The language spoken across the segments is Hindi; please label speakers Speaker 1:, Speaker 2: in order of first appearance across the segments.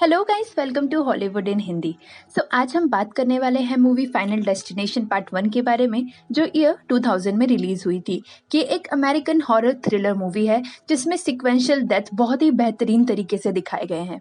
Speaker 1: Hello guys, welcome to Hollywood in Hindi. आज हम बात करने वाले हैं मूवी फाइनल डेस्टिनेशन पार्ट 1 के बारे में, जो ईयर 2000 में रिलीज हुई थी। ये एक अमेरिकन हॉरर थ्रिलर मूवी है जिसमें सिक्वेंशियल डेथ बहुत ही बेहतरीन तरीके से दिखाए गए हैं।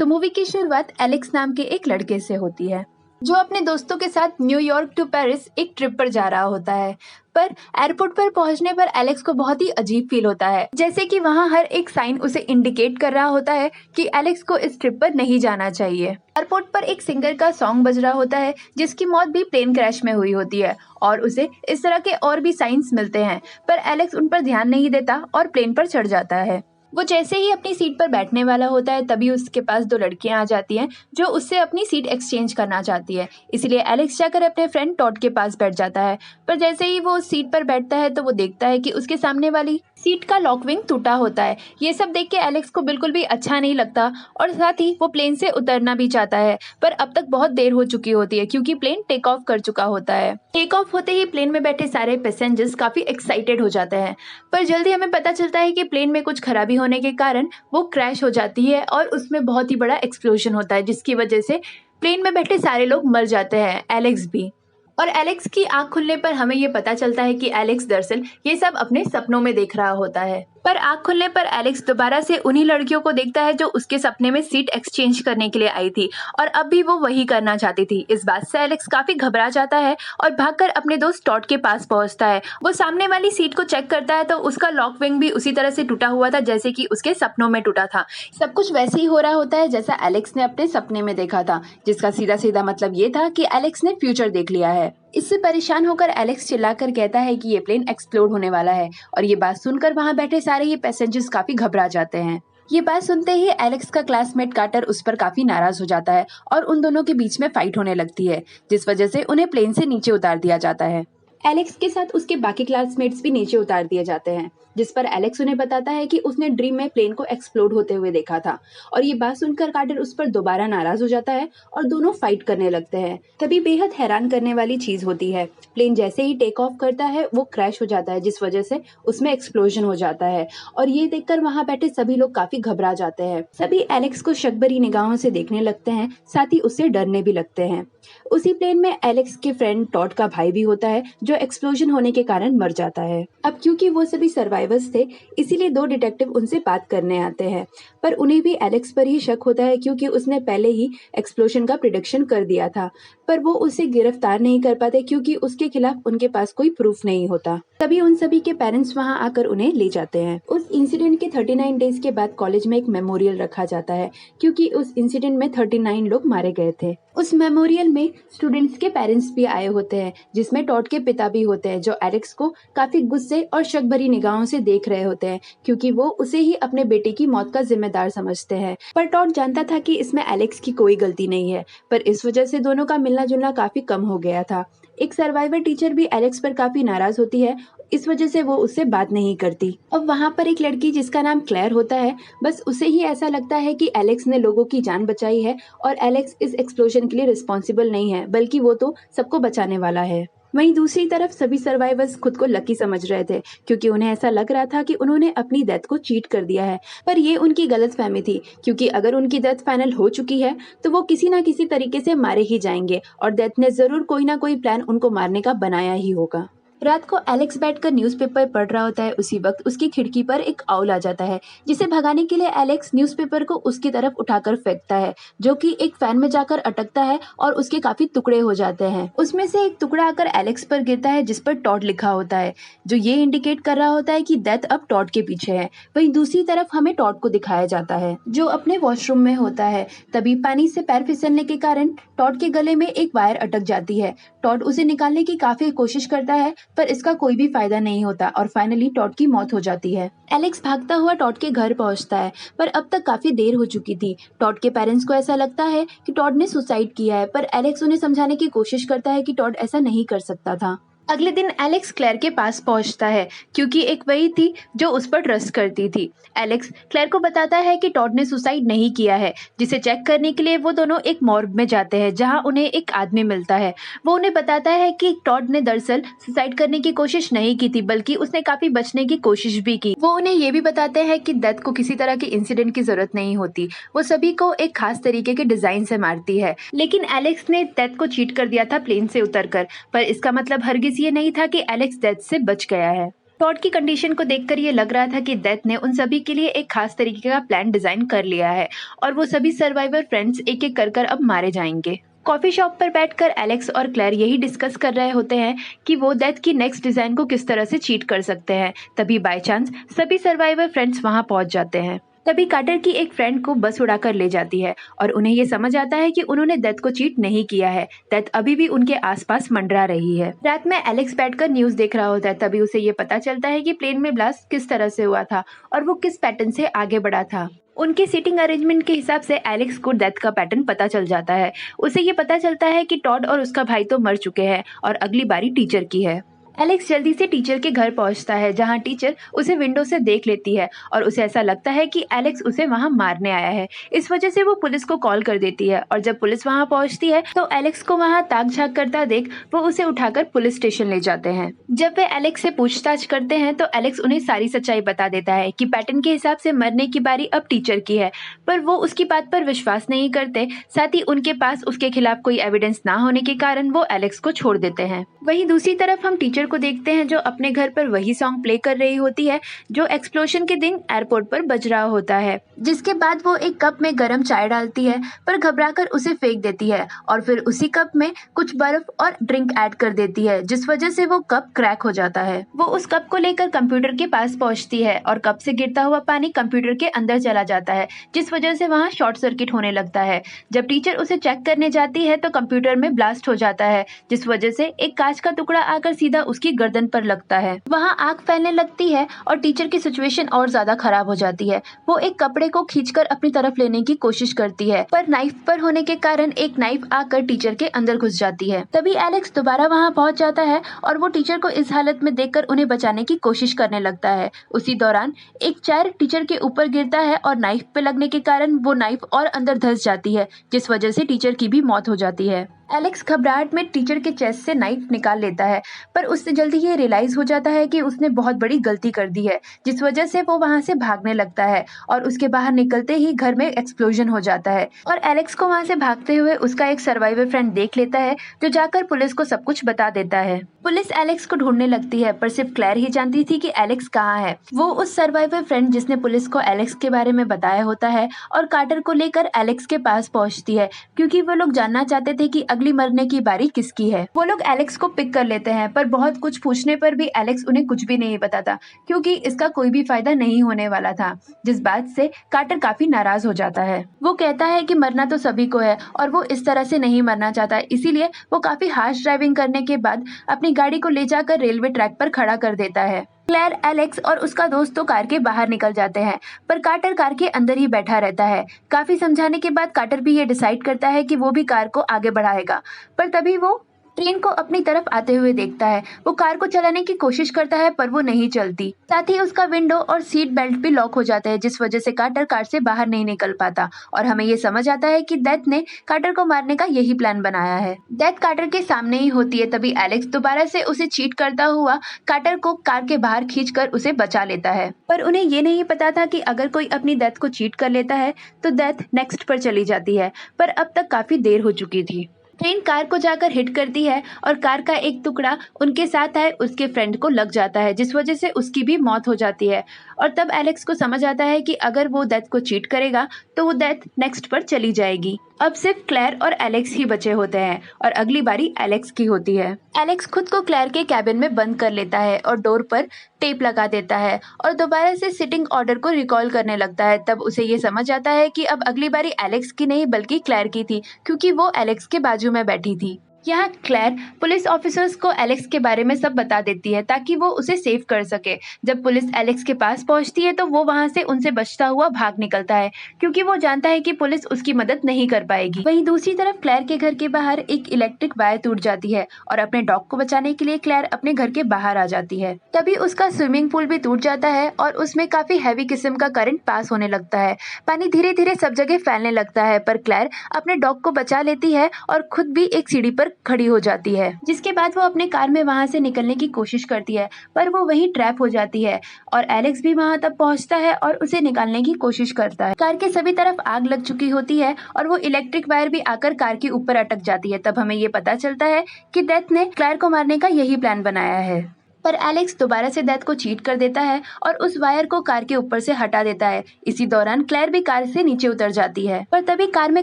Speaker 1: मूवी की शुरुआत एलेक्स नाम के एक लड़के से होती है जो अपने दोस्तों के साथ न्यूयॉर्क टू पेरिस एक ट्रिप पर जा रहा होता है। पर एयरपोर्ट पर पहुंचने पर एलेक्स को बहुत ही अजीब फील होता है, जैसे कि वहां हर एक साइन उसे इंडिकेट कर रहा होता है कि एलेक्स को इस ट्रिप पर नहीं जाना चाहिए। एयरपोर्ट पर एक सिंगर का सॉन्ग बज रहा होता है जिसकी मौत भी प्लेन क्रैश में हुई होती है और उसे इस तरह के और भी साइंस मिलते हैं, पर एलेक्स उन पर ध्यान नहीं देता और प्लेन पर चढ़ जाता है। वो जैसे ही अपनी सीट पर बैठने वाला होता है तभी उसके पास दो लड़कियां आ जाती हैं जो उससे अपनी सीट एक्सचेंज करना चाहती है। इसलिए एलेक्स जाकर अपने फ्रेंड टॉड के पास बैठ जाता है। पर जैसे ही वो उस सीट पर बैठता है तो वो देखता है कि उसके सामने वाली सीट का लॉक विंग टूटा होता है। ये सब देख के एलेक्स को बिल्कुल भी अच्छा नहीं लगता और साथ ही वो प्लेन से उतरना भी चाहता है, पर अब तक बहुत देर हो चुकी होती है क्योंकि प्लेन टेक ऑफ कर चुका होता है। टेक ऑफ होते ही प्लेन में बैठे सारे पैसेंजर्स काफी एक्साइटेड हो जाते हैं, पर जल्दी हमें पता चलता है कि प्लेन में कुछ खराबी होने के कारण वो क्रैश हो जाती है और उसमें बहुत ही बड़ा एक्सप्लोजन होता है, जिसकी वजह से प्लेन में बैठे सारे लोग मर जाते हैं, एलेक्स भी। और एलेक्स की आंख खुलने पर हमें ये पता चलता है कि एलेक्स दरअसल ये सब अपने सपनों में देख रहा होता है। पर आंख खुलने पर एलेक्स दोबारा से उन्हीं लड़कियों को देखता है जो उसके सपने में सीट एक्सचेंज करने के लिए आई थी और अब भी वो वही करना चाहती थी। इस बात से एलेक्स काफी घबरा जाता है और भागकर अपने दोस्त टॉड के पास पहुंचता है। वो सामने वाली सीट को चेक करता है तो उसका लॉक विंग भी उसी तरह से टूटा हुआ था जैसे कि उसके सपनों में टूटा था। सब कुछ वैसे ही हो रहा होता है जैसा एलेक्स ने अपने सपने में देखा था, जिसका सीधा सीधा मतलब ये था कि एलेक्स ने फ्यूचर देख लिया है। इससे परेशान होकर एलेक्स चिल्लाकर कहता है कि ये प्लेन एक्सप्लोड होने वाला है और ये बात सुनकर वहां बैठे सारे ये पैसेंजर्स काफी घबरा जाते हैं। ये बात सुनते ही एलेक्स का क्लासमेट कार्टर उस पर काफी नाराज हो जाता है और उन दोनों के बीच में फाइट होने लगती है, जिस वजह से उन्हें प्लेन से नीचे उतार दिया जाता है। एलेक्स के साथ उसके बाकी क्लासमेट्स भी नीचे उतार दिए जाते हैं, जिस पर एलेक्स उन्हें बताता है कि उसने ड्रीम में प्लेन को एक्सप्लोड होते हुए देखा था। और ये बात सुनकर कार्टर उस पर दोबारा नाराज हो जाता है और दोनों फाइट करने लगते हैं। तभी बेहद हैरान करने वाली चीज होती है, प्लेन जैसे ही टेक ऑफ करता है वो क्रैश हो जाता है, जिस वजह से उसमें एक्सप्लोजन हो जाता है। और ये देखकर वहां बैठे सभी लोग काफी घबरा जाते हैं। सभी एलेक्स को शक भरी निगाहों से देखने लगते हैं, साथ ही उससे डरने भी लगते हैं। उसी प्लेन में एलेक्स के फ्रेंड टॉड का भाई भी होता है जो एक्सप्लोजन होने के कारण मर जाता है। अब क्योंकि वो सभी सर्वाइवर्स थे, इसीलिए दो डिटेक्टिव उनसे बात करने आते हैं, पर उन्हें भी एलेक्स पर ही शक होता है क्योंकि उसने पहले ही एक्सप्लोजन का प्रिडिक्शन कर दिया था। पर वो उसे गिरफ्तार नहीं कर पाते क्योंकि उसके खिलाफ उनके पास कोई प्रूफ नहीं होता। तभी उन सभी के पेरेंट्स वहां आकर उन्हें ले जाते हैं। उस इंसिडेंट के 39 डेज के बाद कॉलेज में एक मेमोरियल रखा जाता है क्योंकि उस इंसिडेंट में 39 लोग मारे गए थे। उस मेमोरियल में स्टूडेंट्स के पेरेंट्स भी आए होते हैं, जिसमें टॉड के पिता भी होते हैं जो एलेक्स को काफी गुस्से और शक भरी निगाहों से देख रहे होते हैं क्योंकि वो उसे ही अपने बेटे की मौत का जिम्मेदार समझते हैं। पर टॉड जानता था कि इसमें एलेक्स की कोई गलती नहीं है, पर इस वजह से दोनों का मिलना जुलना काफी कम हो गया था। एक सर्वाइवर टीचर भी एलेक्स पर काफी नाराज होती है, इस वजह से वो उससे बात नहीं करती। अब वहाँ पर एक लड़की जिसका नाम क्लेयर होता है, बस उसे ही ऐसा लगता है कि एलेक्स ने लोगों की जान बचाई है और एलेक्स इस एक्सप्लोजन के लिए रिस्पॉन्सिबल नहीं है, बल्कि वो तो सबको बचाने वाला है। वहीं दूसरी तरफ सभी सर्वाइवर्स खुद को लकी समझ रहे थे क्योंकि उन्हें ऐसा लग रहा था कि उन्होंने अपनी डेथ को चीट कर दिया है, पर ये उनकी गलतफहमी थी क्योंकि अगर उनकी डेथ फाइनल हो चुकी है तो वो किसी ना किसी तरीके से मारे ही जाएंगे और डेथ ने जरूर कोई ना कोई प्लान उनको मारने का बनाया ही होगा। रात को एलेक्स बैठकर न्यूज़पेपर पढ़ रहा होता है, उसी वक्त उसकी खिड़की पर एक आउल आ जाता है, जिसे भगाने के लिए एलेक्स न्यूज़पेपर को उसकी तरफ उठाकर फेंकता है, जो कि एक फैन में जाकर अटकता है और उसके काफी टुकड़े हो जाते हैं। उसमें से एक टुकड़ा आकर एलेक्स पर गिरता है जिस पर टॉड लिखा होता है, जो ये इंडिकेट कर रहा होता है कि डेथ अब टॉड के पीछे है। वहीं दूसरी तरफ हमें टॉड को दिखाया जाता है जो अपने वॉशरूम में होता है। तभी पानी से पैर फिसलने के कारण टॉड के गले में एक वायर अटक जाती है। टॉड उसे निकालने की काफी कोशिश करता है, पर इसका कोई भी फायदा नहीं होता और फाइनली टॉड की मौत हो जाती है। एलेक्स भागता हुआ टॉड के घर पहुंचता है, पर अब तक काफी देर हो चुकी थी। टॉड के पेरेंट्स को ऐसा लगता है कि टॉड ने सुसाइड किया है, पर एलेक्स उन्हें समझाने की कोशिश करता है कि टॉड ऐसा नहीं कर सकता था। अगले दिन एलेक्स क्लेयर के पास पहुंचता है क्योंकि एक वही थी जो उस पर ट्रस्ट करती थी। एलेक्स क्लेयर को बताता है कि टॉड ने सुसाइड नहीं किया है, जिसे चेक करने के लिए वो दोनों एक मॉर्ग में जाते हैं जहां उन्हें एक आदमी मिलता है। वो उन्हें बताता है कि टॉड ने दरअसल सुसाइड करने की कोशिश नहीं की थी, बल्कि उसने काफी बचने की कोशिश भी की। वो उन्हें ये भी बताते हैं कि डेथ को किसी तरह के इंसिडेंट की जरूरत नहीं होती, वो सभी को एक खास तरीके के डिजाइन से मारती है। लेकिन एलेक्स ने डेथ को चीट कर दिया था प्लेन से उतरकर, पर इसका मतलब हरगिज ये नहीं था कि एलेक्स डेथ से बच गया है। टॉड की कंडीशन को देखकर ये लग रहा था कि डेथ ने उन सभी के लिए एक खास तरीके का प्लान डिजाइन कर लिया है और वो सभी सर्वाइवर फ्रेंड्स एक एक कर कर अब मारे जाएंगे। कॉफी शॉप पर बैठकर एलेक्स और क्लेयर यही डिस्कस कर रहे होते हैं कि वो डेथ की नेक्स्ट डिजाइन को किस तरह से चीट कर सकते हैं। तभी बाय चांस सभी सर्वाइवर फ्रेंड्स वहां पहुंच जाते हैं। तभी कार्टर की एक फ्रेंड को बस उड़ाकर ले जाती है और उन्हें ये समझ आता है कि उन्होंने डेथ को चीट नहीं किया है। डेथ अभी भी उनके आसपास मंडरा रही है। रात में एलेक्स बैठकर न्यूज देख रहा होता है, तभी उसे ये पता चलता है कि प्लेन में ब्लास्ट किस तरह से हुआ था और वो किस पैटर्न से आगे बढ़ा था। उनके सीटिंग अरेंजमेंट के हिसाब से एलेक्स को डेथ का पैटर्न पता चल जाता है। उसे ये पता चलता है कि टॉड और उसका भाई तो मर चुके हैं और अगली बारी टीचर की है। एलेक्स जल्दी से टीचर के घर पहुंचता है जहां टीचर उसे विंडो से देख लेती है और उसे ऐसा लगता है कि एलेक्स उसे वहां मारने आया है। इस वजह से वो पुलिस को कॉल कर देती है और जब पुलिस वहां पहुंचती है तो एलेक्स को वहां ताक झांक करता देख वो उसे उठाकर पुलिस स्टेशन ले जाते हैं। जब वे एलेक्स से पूछताछ करते हैं तो एलेक्स उन्हें सारी सच्चाई बता देता है कि पैटर्न के हिसाब से मरने की बारी अब टीचर की है, पर वो उसकी बात पर विश्वास नहीं करते। साथ ही उनके पास उसके खिलाफ कोई एविडेंस ना होने के कारण वो एलेक्स को छोड़ देते हैं। वहीं दूसरी तरफ हम टीचर को देखते हैं जो अपने घर पर वही सॉन्ग प्ले कर रही होती है जो एक्सप्लोजन के दिन एयरपोर्ट पर बज रहा होता है। जिसके बाद वो एक कप में गर्म चाय डालती है पर घबराकर उसे फेंक देती है और फिर उसी कप में कुछ बर्फ और ड्रिंक ऐड कर देती है, जिस वजह से वो कप क्रैक हो जाता है। वो उस कप को लेकर कंप्यूटर के पास पहुंचती है और कप से गिरता हुआ पानी कंप्यूटर के अंदर चला जाता है, जिस वजह से वहाँ शॉर्ट सर्किट होने लगता है। जब टीचर उसे चेक करने जाती है तो कंप्यूटर में ब्लास्ट हो जाता है, जिस वजह से एक कांच का टुकड़ा आकर सीधा उसकी गर्दन पर लगता है। वहाँ आग फैलने लगती है और टीचर की सिचुएशन और ज्यादा खराब हो जाती है। वो एक कपड़े को खींचकर अपनी तरफ लेने की कोशिश करती है पर नाइफ पर होने के कारण एक नाइफ आकर टीचर के अंदर घुस जाती है। तभी एलेक्स दोबारा वहाँ पहुँच जाता है और वो टीचर को इस हालत में देखकर उन्हें बचाने की कोशिश करने लगता है। उसी दौरान एक चेयर टीचर के ऊपर गिरता है और नाइफ पे लगने के कारण वो नाइफ और अंदर धंस जाती है, जिस वजह से टीचर की भी मौत हो जाती है। एलेक्स घबराहट में टीचर के चेस्ट से नाइफ निकाल लेता है पर उससे जल्दी ये रियलाइज हो जाता है कि उसने बहुत बड़ी गलती कर दी है, जिस वजह से वो वहां से भागने लगता है और उसके बाहर निकलते ही घर में एक्सप्लोजन हो जाता है और एलेक्स को वहां से भागते हुए उसका एक सर्वाइवर फ्रेंड देख लेता है जो जाकर पुलिस को सब कुछ बता देता है। पुलिस एलेक्स को ढूंढने लगती है पर सिर्फ क्लेयर ही जानती थी कि एलेक्स कहाँ है। वो उस सर्वाइवर फ्रेंड जिसने पुलिस को एलेक्स के बारे में बताया होता है और कार्टर को लेकर एलेक्स के पास पहुंचती है क्योंकि वो लोग जानना चाहते थे कि अगली मरने की बारी किसकी है। वो लोग एलेक्स को पिक कर लेते हैं पर बहुत कुछ पूछने पर भी एलेक्स उन्हें कुछ भी नहीं बताता क्योंकि इसका कोई भी फायदा नहीं होने वाला था, जिस बात से कार्टर काफी नाराज हो जाता है। वो कहता है कि मरना तो सभी को है और वो इस तरह से नहीं मरना चाहता, इसीलिए वो काफी हार्श ड्राइविंग करने के बाद अपनी गाड़ी को ले जाकर रेलवे ट्रैक पर खड़ा कर देता है। क्लेयर, एलेक्स और उसका दोस्त तो कार के बाहर निकल जाते हैं पर कार्टर कार के अंदर ही बैठा रहता है। काफी समझाने के बाद कार्टर भी ये डिसाइड करता है कि वो भी कार को आगे बढ़ाएगा, पर तभी वो ट्रेन को अपनी तरफ आते हुए देखता है। वो कार को चलाने की कोशिश करता है पर वो नहीं चलती। साथ ही उसका विंडो और सीट बेल्ट भी लॉक हो जाता है, जिस वजह से कार्टर कार से बाहर नहीं निकल पाता और हमें ये समझ आता है कि डेथ ने कार्टर को मारने का यही प्लान बनाया है। डेथ कार्टर के सामने ही होती है, तभी एलेक्स दोबारा से उसे चीट करता हुआ कार्टर को कार के बाहर खींचकर उसे बचा लेता है। पर उन्हें ये नहीं पता था कि अगर कोई अपनी डेथ को चीट कर लेता है तो डेथ नेक्स्ट पर चली जाती है, पर अब तक काफी देर हो चुकी थी। ट्रेन कार को जाकर हिट करती है और कार का एक टुकड़ा उनके साथ आए उसके फ्रेंड को लग जाता है, जिस वजह से उसकी भी मौत हो जाती है। और तब एलेक्स को समझ आता है कि अगर वो डेथ को चीट करेगा तो वो डेथ नेक्स्ट पर चली जाएगी। अब सिर्फ क्लेयर और एलेक्स ही बचे होते हैं और अगली बारी एलेक्स की होती है। एलेक्स खुद को क्लेयर के कैबिन में बंद कर लेता है और डोर पर टेप लगा देता है और दोबारा से सिटिंग ऑर्डर को रिकॉल करने लगता है। तब उसे ये समझ आता है कि अब अगली बारी एलेक्स की नहीं बल्कि क्लेयर की थी, क्योंकि वो एलेक्स के बाजू में बैठी थी। यहाँ क्लेयर पुलिस ऑफिसर्स को एलेक्स के बारे में सब बता देती है ताकि वो उसे सेव कर सके। जब पुलिस एलेक्स के पास पहुंचती है तो वो वहां से उनसे बचता हुआ भाग निकलता है, क्योंकि वो जानता है कि पुलिस उसकी मदद नहीं कर पाएगी। वहीं दूसरी तरफ क्लेयर के घर के बाहर एक इलेक्ट्रिक वायर टूट जाती है और अपने डॉग को बचाने के लिए क्लेयर अपने घर के बाहर आ जाती है। तभी उसका स्विमिंग पूल भी टूट जाता है और उसमें काफी हैवी किस्म का करंट पास होने लगता है। पानी धीरे धीरे सब जगह फैलने लगता है, पर क्लेयर अपने डॉग को बचा लेती है और खुद भी एक सीढ़ी पर खड़ी हो जाती है। जिसके बाद वो अपने कार में वहां से निकलने की कोशिश करती है, पर वो वहीं ट्रैप हो जाती है और एलेक्स भी वहां तक पहुंचता है और उसे निकालने की कोशिश करता है। कार के सभी तरफ आग लग चुकी होती है और वो इलेक्ट्रिक वायर भी आकर कार के ऊपर अटक जाती है। तब हमें ये पता चलता है कि डेथ ने क्लेयर को मारने का यही प्लान बनाया है, पर एलेक्स दोबारा से डेथ को चीट कर देता है और उस वायर को कार के ऊपर से हटा देता है। इसी दौरान क्लेयर भी कार से नीचे उतर जाती है, पर तभी कार में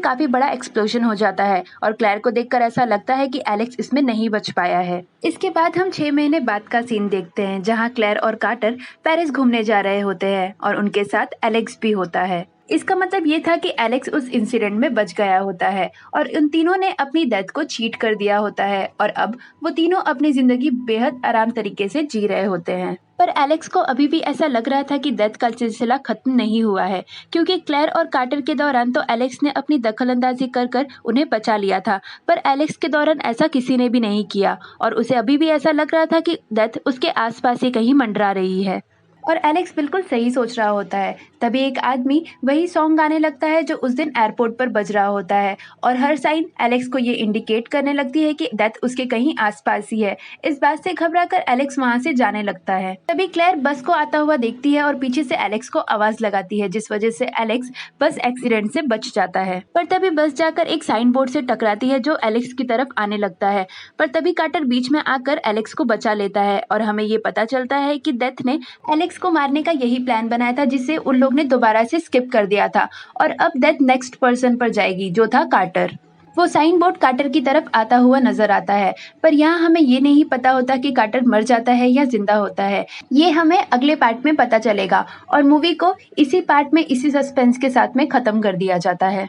Speaker 1: काफी बड़ा एक्सप्लोजन हो जाता है और क्लेयर को देखकर ऐसा लगता है कि एलेक्स इसमें नहीं बच पाया है। इसके बाद हम 6 महीने बाद का सीन देखते हैं, जहाँ क्लेयर और कार्टर पेरिस घूमने जा रहे होते हैं और उनके साथ एलेक्स भी होता है। इसका मतलब ये था कि एलेक्स उस इंसिडेंट में बच गया होता है और उन तीनों ने अपनी डेथ को चीट कर दिया होता है और अब वो तीनों अपनी जिंदगी बेहद आराम तरीके से जी रहे होते हैं। पर एलेक्स को अभी भी ऐसा लग रहा था कि डेथ का सिलसिला खत्म नहीं हुआ है, क्योंकि क्लेयर और कार्टर के दौरान तो एलेक्स ने अपनी दखलंदाजी कर कर उन्हें बचा लिया था, पर एलेक्स के दौरान ऐसा किसी ने भी नहीं किया और उसे अभी भी ऐसा लग रहा था कि डेथ उसके आसपास ही कहीं मंडरा रही है। और एलेक्स बिल्कुल सही सोच रहा होता है। तभी एक आदमी वही सॉन्ग गाने लगता है जो उस दिन एयरपोर्ट पर बज रहा होता है और हर साइन एलेक्स को ये इंडिकेट करने लगती है कि डेथ उसके कहीं आसपास ही है। इस बात से घबराकर एलेक्स वहां से जाने लगता है। तभी क्लेयर बस को आता हुआ देखती है और पीछे से एलेक्स को आवाज लगाती है, जिस वजह से एलेक्स बस एक्सीडेंट से बच जाता है। पर तभी बस जाकर एक साइन बोर्ड से टकराती है जो एलेक्स की तरफ आने लगता है, पर तभी कार्टर बीच में आकर एलेक्स को बचा लेता है और हमें ये पता चलता है कि डेथ ने एलेक्स को मारने का यही प्लान बनाया था, जिसे उन लोग ने दोबारा से स्किप कर दिया था और अब डेथ नेक्स्ट पर्सन पर जाएगी जो था कार्टर। वो साइन बोर्ड कार्टर की तरफ आता हुआ नजर आता है, पर यहाँ हमें ये नहीं पता होता कि कार्टर मर जाता है या जिंदा होता है। ये हमें अगले पार्ट में पता चलेगा और मूवी को इसी पार्ट में इसी सस्पेंस के साथ में खत्म कर दिया जाता है।